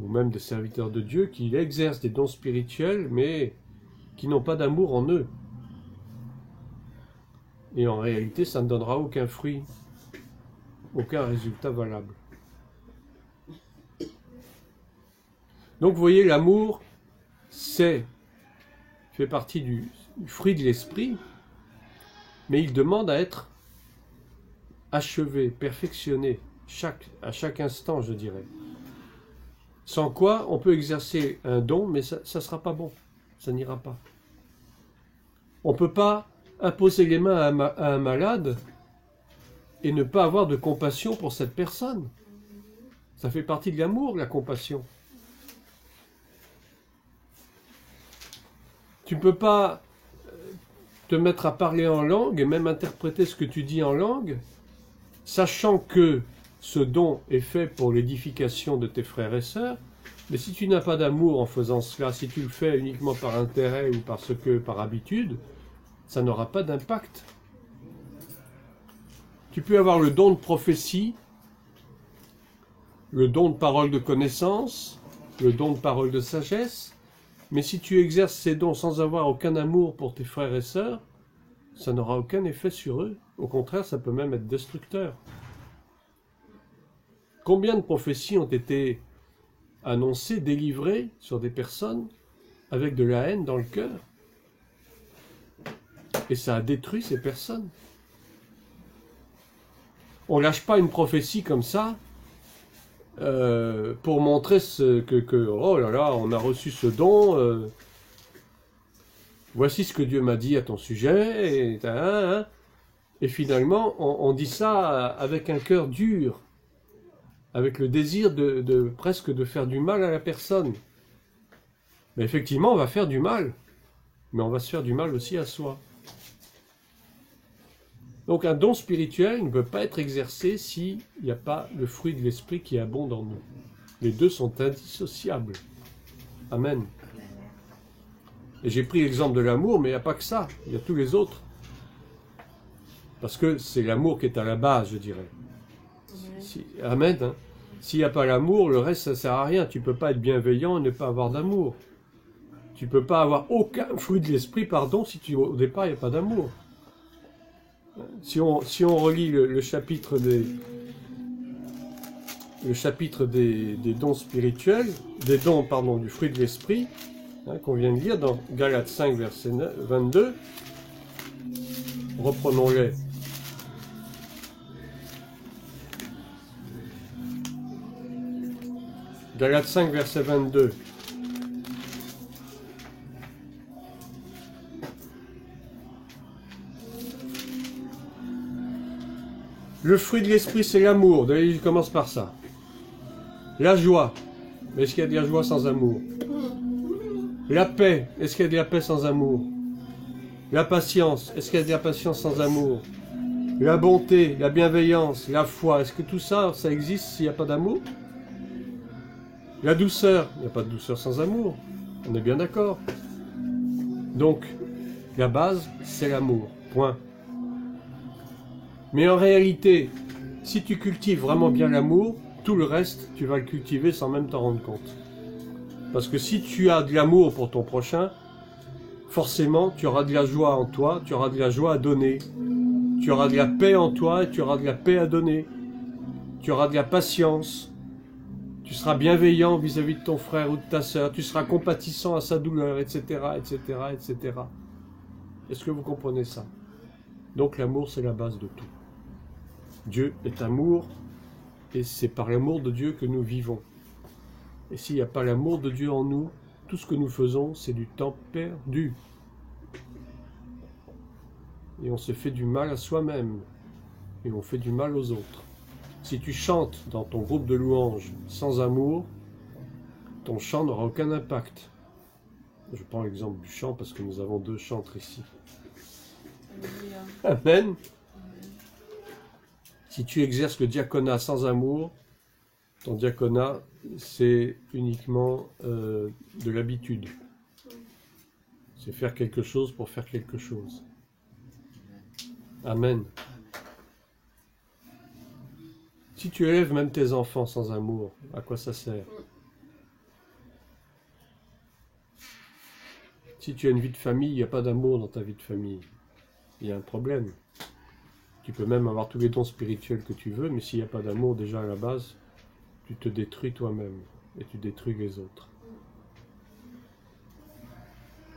[SPEAKER 1] ou même des serviteurs de Dieu, qui exercent des dons spirituels, mais qui n'ont pas d'amour en eux. Et en réalité, ça ne donnera aucun fruit, aucun résultat valable. Donc vous voyez, l'amour, fait partie du fruit de l'esprit, mais il demande à être achevé, perfectionné, à chaque instant, je dirais. Sans quoi, on peut exercer un don, mais ça ne sera pas bon, ça n'ira pas. On ne peut pas imposer les mains à un malade et ne pas avoir de compassion pour cette personne. Ça fait partie de l'amour, la compassion. Tu ne peux pas te mettre à parler en langue et même interpréter ce que tu dis en langue, sachant que ce don est fait pour l'édification de tes frères et sœurs, mais si tu n'as pas d'amour en faisant cela, si tu le fais uniquement par intérêt ou par habitude, ça n'aura pas d'impact. Tu peux avoir le don de prophétie, le don de parole de connaissance, le don de parole de sagesse, mais si tu exerces ces dons sans avoir aucun amour pour tes frères et sœurs, ça n'aura aucun effet sur eux. Au contraire, ça peut même être destructeur. Combien de prophéties ont été annoncées, délivrées sur des personnes avec de la haine dans le cœur? Et ça a détruit ces personnes. On ne lâche pas une prophétie comme ça pour montrer que oh là là, on a reçu ce don, voici ce que Dieu m'a dit à ton sujet, et finalement on dit ça avec un cœur dur, avec le désir presque de faire du mal à la personne. Mais effectivement, on va faire du mal, mais on va se faire du mal aussi à soi. Donc un don spirituel ne peut pas être exercé s'il n'y a pas le fruit de l'esprit qui abonde en nous. Les deux sont indissociables. Amen. Et j'ai pris l'exemple de l'amour, mais il n'y a pas que ça, il y a tous les autres. Parce que c'est l'amour qui est à la base, je dirais. Amen. Hein. S'il n'y a pas l'amour, le reste, ça ne sert à rien. Tu ne peux pas être bienveillant et ne pas avoir d'amour. Tu ne peux pas avoir aucun fruit de l'esprit, si au départ, il n'y a pas d'amour. Si on relit le chapitre des dons spirituels, du fruit de l'esprit, qu'on vient de lire dans Galates 5, verset 22, reprenons-les. Galates 5, verset 22. Le fruit de l'esprit, c'est l'amour. D'ailleurs, il commence par ça. La joie. Est-ce qu'il y a de la joie sans amour? La paix. Est-ce qu'il y a de la paix sans amour? La patience. Est-ce qu'il y a de la patience sans amour? La bonté, la bienveillance, la foi. Est-ce que tout ça, ça existe s'il n'y a pas d'amour? La douceur. Il n'y a pas de douceur sans amour. On est bien d'accord. Donc, la base, c'est l'amour. Point. Mais en réalité, si tu cultives vraiment bien l'amour, tout le reste, tu vas le cultiver sans même t'en rendre compte. Parce que si tu as de l'amour pour ton prochain, forcément, tu auras de la joie en toi, tu auras de la joie à donner. Tu auras de la paix en toi et tu auras de la paix à donner. Tu auras de la patience. Tu seras bienveillant vis-à-vis de ton frère ou de ta sœur. Tu seras compatissant à sa douleur, etc., etc., etc. Est-ce que vous comprenez ça? Donc l'amour, c'est la base de tout. Dieu est amour et c'est par l'amour de Dieu que nous vivons. Et s'il n'y a pas l'amour de Dieu en nous, tout ce que nous faisons, c'est du temps perdu. Et on se fait du mal à soi-même. Et on fait du mal aux autres. Si tu chantes dans ton groupe de louanges sans amour, ton chant n'aura aucun impact. Je prends l'exemple du chant parce que nous avons 2 chantres ici. Amen. Si tu exerces le diaconat sans amour, ton diaconat, c'est uniquement de l'habitude. C'est faire quelque chose pour faire quelque chose. Amen. Si tu élèves même tes enfants sans amour, à quoi ça sert? Si tu as une vie de famille, il n'y a pas d'amour dans ta vie de famille. Il y a un problème. Tu peux même avoir tous les dons spirituels que tu veux, mais s'il n'y a pas d'amour déjà à la base, tu te détruis toi-même et tu détruis les autres.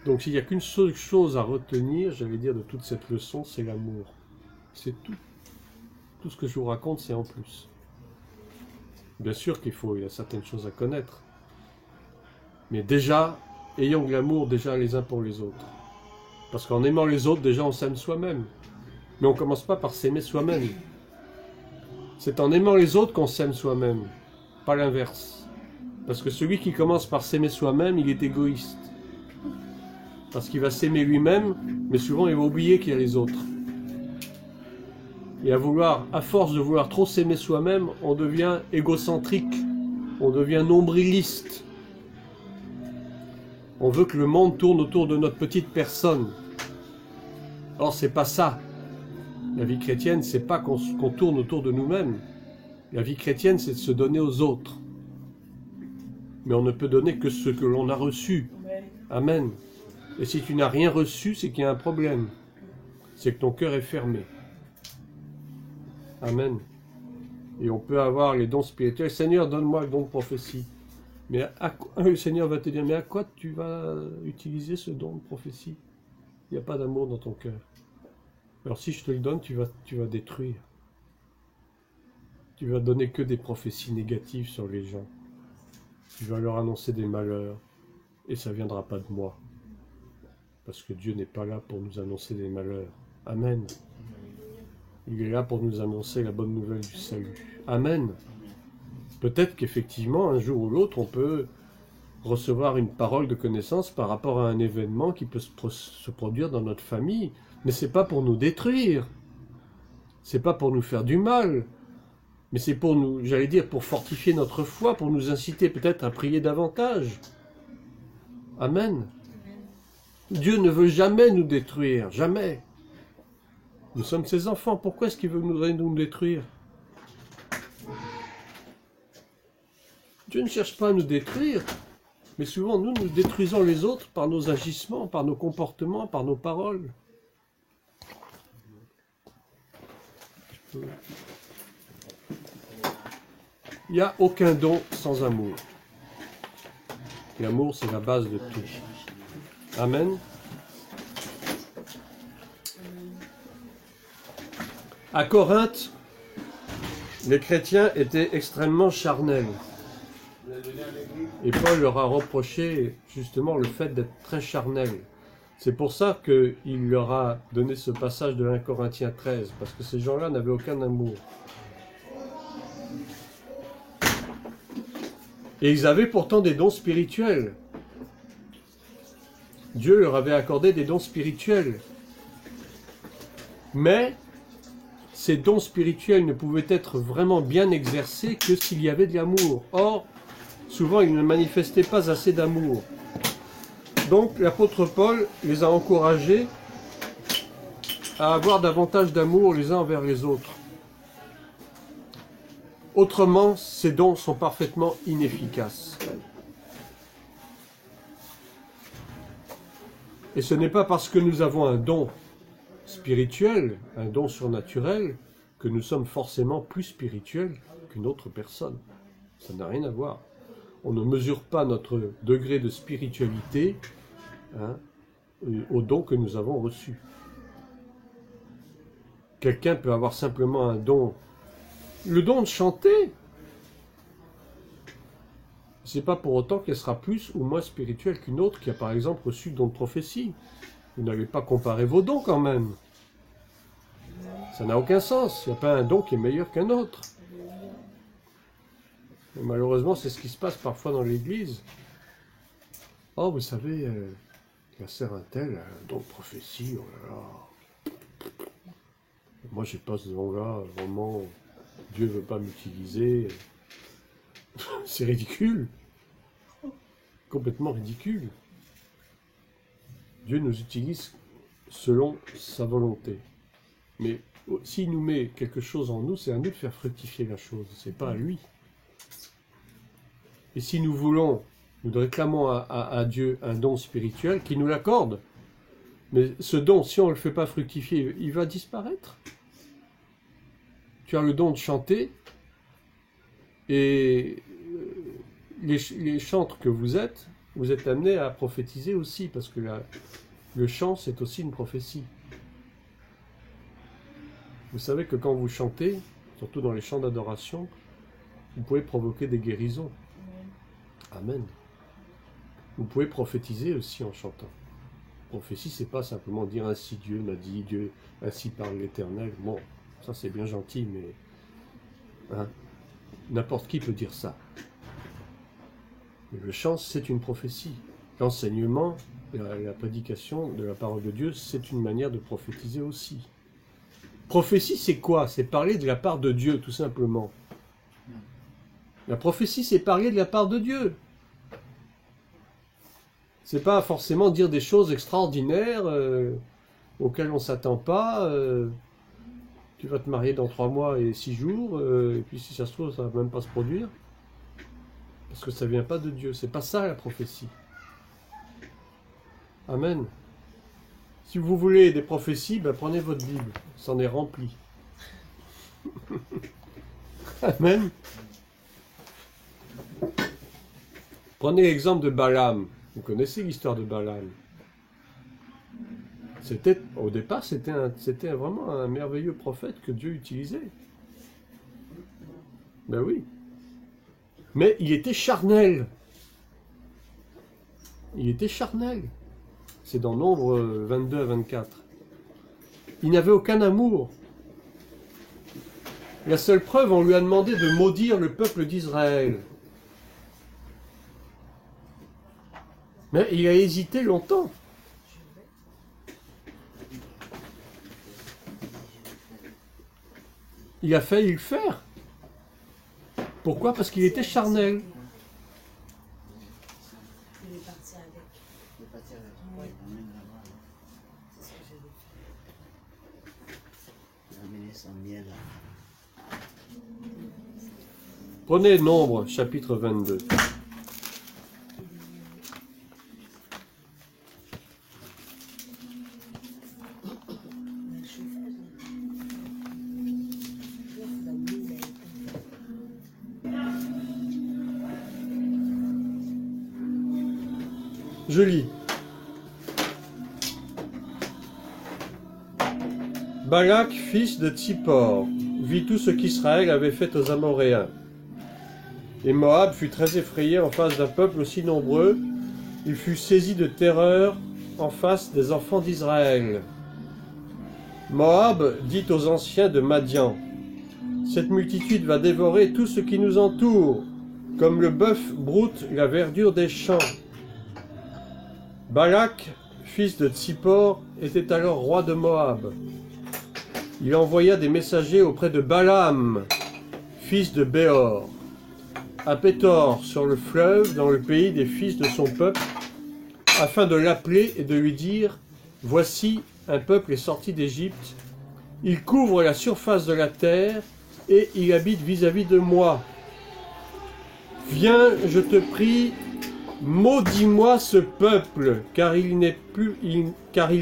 [SPEAKER 1] Donc s'il n'y a qu'une seule chose à retenir, j'allais dire, de toute cette leçon, c'est l'amour. C'est tout. Tout ce que je vous raconte, c'est en plus. Bien sûr il y a certaines choses à connaître. Mais déjà, ayons de l'amour déjà les uns pour les autres. Parce qu'en aimant les autres, déjà on s'aime soi-même. Mais on ne commence pas par s'aimer soi-même. C'est en aimant les autres qu'on s'aime soi-même, pas l'inverse. Parce que celui qui commence par s'aimer soi-même, il est égoïste. Parce qu'il va s'aimer lui-même, mais souvent il va oublier qu'il y a les autres. Et à force de vouloir trop s'aimer soi-même, on devient égocentrique, on devient nombriliste. On veut que le monde tourne autour de notre petite personne. Or, c'est pas ça. La vie chrétienne, c'est pas qu'on tourne autour de nous-mêmes. La vie chrétienne, c'est de se donner aux autres. Mais on ne peut donner que ce que l'on a reçu. Amen. Et si tu n'as rien reçu, c'est qu'il y a un problème. C'est que ton cœur est fermé. Amen. Et on peut avoir les dons spirituels. Seigneur, donne-moi le don de prophétie. Mais le Seigneur va te dire, mais à quoi tu vas utiliser ce don de prophétie? Il n'y a pas d'amour dans ton cœur. Alors si je te le donne, tu vas détruire. Tu vas donner que des prophéties négatives sur les gens. Tu vas leur annoncer des malheurs. Et ça ne viendra pas de moi. Parce que Dieu n'est pas là pour nous annoncer des malheurs. Amen. Il est là pour nous annoncer la bonne nouvelle du salut. Amen. Peut-être qu'effectivement, un jour ou l'autre, on peut recevoir une parole de connaissance par rapport à un événement qui peut se produire dans notre famille. Mais ce n'est pas pour nous détruire. Ce n'est pas pour nous faire du mal. Mais c'est pour nous, j'allais dire, pour fortifier notre foi, pour nous inciter peut-être à prier davantage. Amen. Dieu ne veut jamais nous détruire, jamais. Nous sommes ses enfants, pourquoi est-ce qu'il veut nous détruire? Dieu ne cherche pas à nous détruire, mais souvent nous détruisons les autres par nos agissements, par nos comportements, par nos paroles. Il n'y a aucun don sans amour. L'amour, c'est la base de tout. Amen. À Corinthe, les chrétiens étaient extrêmement charnels. Et Paul leur a reproché justement le fait d'être très charnel. C'est pour ça qu'il leur a donné ce passage de 1 Corinthiens 13, parce que ces gens-là n'avaient aucun amour. Et ils avaient pourtant des dons spirituels. Dieu leur avait accordé des dons spirituels. Mais ces dons spirituels ne pouvaient être vraiment bien exercés que s'il y avait de l'amour. Or, souvent, ils ne manifestaient pas assez d'amour. Donc, l'apôtre Paul les a encouragés à avoir davantage d'amour les uns envers les autres. Autrement, ces dons sont parfaitement inefficaces. Et ce n'est pas parce que nous avons un don spirituel, un don surnaturel, que nous sommes forcément plus spirituels qu'une autre personne. Ça n'a rien à voir. On ne mesure pas notre degré de spiritualité au don que nous avons reçu. Quelqu'un peut avoir simplement un don. Le don de chanter, c'est pas pour autant qu'elle sera plus ou moins spirituelle qu'une autre qui a par exemple reçu le don de prophétie. Vous n'allez pas comparer vos dons quand même. Ça n'a aucun sens. Il n'y a pas un don qui est meilleur qu'un autre. Et malheureusement, c'est ce qui se passe parfois dans l'Église. Oh, vous savez, la sœur un tel a un don de prophétie, oh là là. Moi, j'ai pas ce don-là, vraiment, Dieu ne veut pas m'utiliser. C'est ridicule. Complètement ridicule. Dieu nous utilise selon sa volonté. Mais s'il nous met quelque chose en nous, c'est à nous de faire fructifier la chose, c'est pas à lui. Et si nous voulons, nous réclamons à Dieu un don spirituel, qu'il nous l'accorde. Mais ce don, si on ne le fait pas fructifier, il va disparaître. Tu as le don de chanter, et les chantres que vous êtes amenés à prophétiser aussi, parce que le chant, c'est aussi une prophétie. Vous savez que quand vous chantez, surtout dans les chants d'adoration, vous pouvez provoquer des guérisons. Amen. Vous pouvez prophétiser aussi en chantant. Prophétie, c'est pas simplement dire ainsi Dieu m'a dit, Dieu ainsi parle l'Éternel. Bon, ça c'est bien gentil, mais n'importe qui peut dire ça. Mais le chant, c'est une prophétie. L'enseignement, la prédication de la parole de Dieu, c'est une manière de prophétiser aussi. Prophétie, c'est quoi? C'est parler de la part de Dieu, tout simplement. La prophétie, c'est parler de la part de Dieu. C'est pas forcément dire des choses extraordinaires auxquelles on ne s'attend pas. Tu vas te marier dans 3 mois et 6 jours, et puis si ça se trouve, ça va même pas se produire. Parce que ça vient pas de Dieu. C'est pas ça la prophétie. Amen. Si vous voulez des prophéties, ben prenez votre Bible. C'en est rempli. Amen. Prenez l'exemple de Balaam. Vous connaissez l'histoire de Balaam. Au départ, c'était vraiment un merveilleux prophète que Dieu utilisait. Ben oui. Mais il était charnel. Il était charnel. C'est dans Nombre 22 à 24. Il n'avait aucun amour. La seule preuve, on lui a demandé de maudire le peuple d'Israël. Mais il a hésité longtemps. Il a failli le faire. Pourquoi? Parce qu'il était charnel.
[SPEAKER 3] Il est parti avec. Oui. C'est ce que j'avais fait.
[SPEAKER 5] Amener son miel.
[SPEAKER 1] Prenez Nombre, chapitre 22. Je lis. Balak, fils de Tsippor, vit tout ce qu'Israël avait fait aux Amoréens. Et Moab fut très effrayé en face d'un peuple aussi nombreux. Il fut saisi de terreur en face des enfants d'Israël. Moab dit aux anciens de Madian, « Cette multitude va dévorer tout ce qui nous entoure, comme le bœuf broute la verdure des champs. » Balak, fils de Tsippor, était alors roi de Moab. Il envoya des messagers auprès de Balaam, fils de Béor, à Pétor, sur le fleuve, dans le pays des fils de son peuple, afin de l'appeler et de lui dire, « Voici, un peuple est sorti d'Égypte, il couvre la surface de la terre, et il habite vis-à-vis de moi. Viens, je te prie, Maudis-moi ce peuple, car il est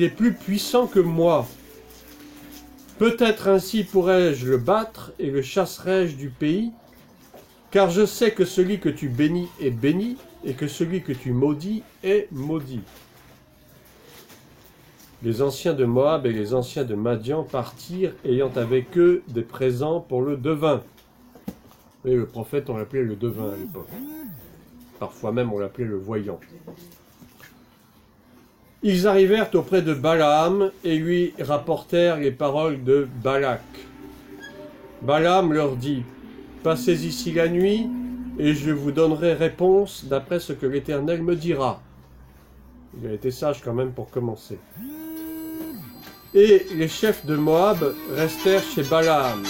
[SPEAKER 1] plus puissant que moi. Peut-être ainsi pourrais-je le battre et le chasserai-je du pays, car je sais que celui que tu bénis est béni, et que celui que tu maudis est maudit. » Les anciens de Moab et les anciens de Madian partirent, ayant avec eux des présents pour le devin. Et le prophète, on l'appelait le devin à l'époque. Parfois même, on l'appelait le voyant. Ils arrivèrent auprès de Balaam et lui rapportèrent les paroles de Balak. Balaam leur dit, « Passez ici la nuit, et je vous donnerai réponse d'après ce que l'Éternel me dira. » Il a été sage quand même pour commencer. Et les chefs de Moab restèrent chez Balaam.